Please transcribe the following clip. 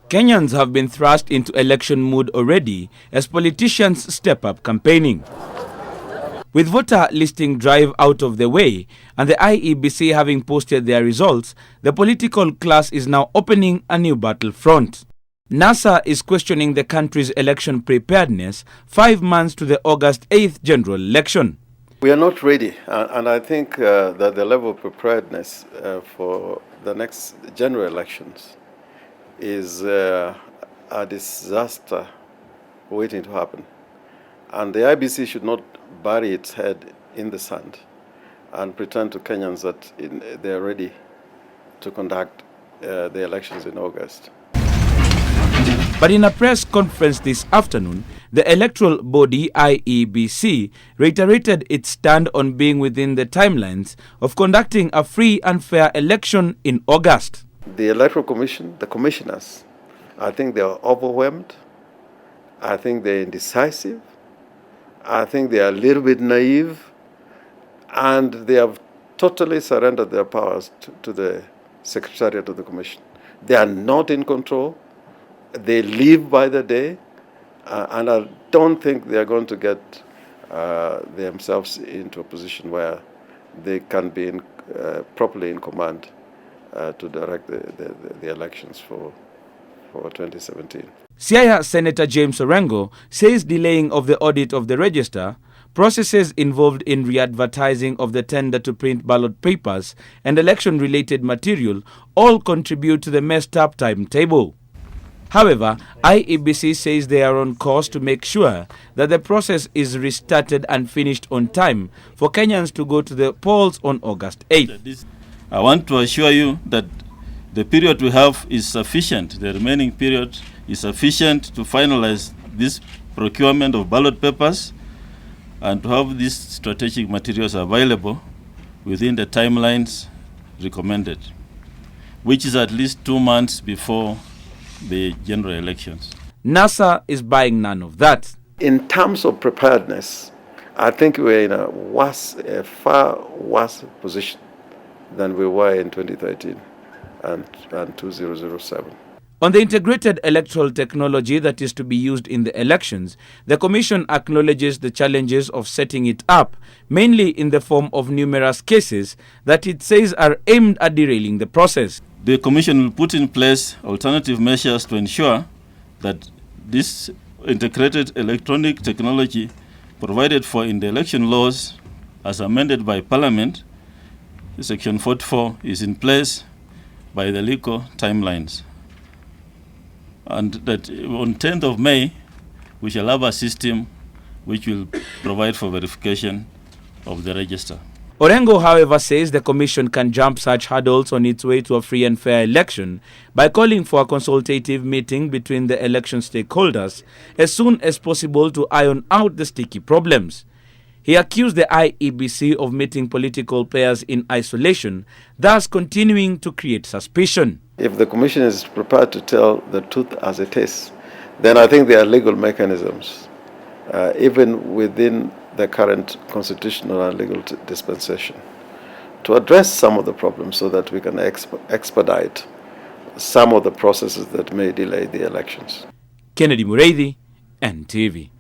Kenyans have been thrust into election mood already as politicians step up campaigning. With voter listing drive out of the way and the IEBC having posted their results, the political class is now opening a new battlefront. NASA is questioning the country's election preparedness 5 months to the August 8th general election. We are not ready, and I think that the level of preparedness for the next general elections is a disaster waiting to happen. And the IEBC should not bury its head in the sand and pretend to Kenyans that they are ready to conduct the elections in August. But in a press conference this afternoon, the electoral body IEBC reiterated its stand on being within the timelines of conducting a free and fair election in August. The Electoral Commission, the commissioners, I think they are overwhelmed. I think they're indecisive. I think they are a little bit naive. And they have totally surrendered their powers to the Secretariat of the Commission. They are not in control. They live by the day. And I don't think they are going to get themselves into a position where they can be properly in command to direct the elections for 2017. Siaya Senator James Orengo says delaying of the audit of the register, processes involved in re-advertising of the tender to print ballot papers and election-related material all contribute to the messed up timetable. However, IEBC says they are on course to make sure that the process is restarted and finished on time for Kenyans to go to the polls on August 8th. I want to assure you that the period we have is sufficient. The remaining period is sufficient to finalize this procurement of ballot papers and to have these strategic materials available within the timelines recommended, which is at least 2 months before the general elections. NASA is buying none of that. In terms of preparedness, I think we're in a far worse position than we were in 2013 and 2007. On the integrated electoral technology that is to be used in the elections, the Commission acknowledges the challenges of setting it up, mainly in the form of numerous cases that it says are aimed at derailing the process. The Commission will put in place alternative measures to ensure that this integrated electronic technology provided for in the election laws as amended by Parliament, Section 44, is in place by the legal timelines. And that on 10th of May, we shall have a system which will provide for verification of the register. Orengo, however, says the Commission can jump such hurdles on its way to a free and fair election by calling for a consultative meeting between the election stakeholders as soon as possible to iron out the sticky problems. He accused the IEBC of meeting political players in isolation, thus continuing to create suspicion. If the Commission is prepared to tell the truth as it is, then I think there are legal mechanisms, even within the current constitutional and legal dispensation, to address some of the problems so that we can expedite some of the processes that may delay the elections. Kennedy Mureithi, NTV.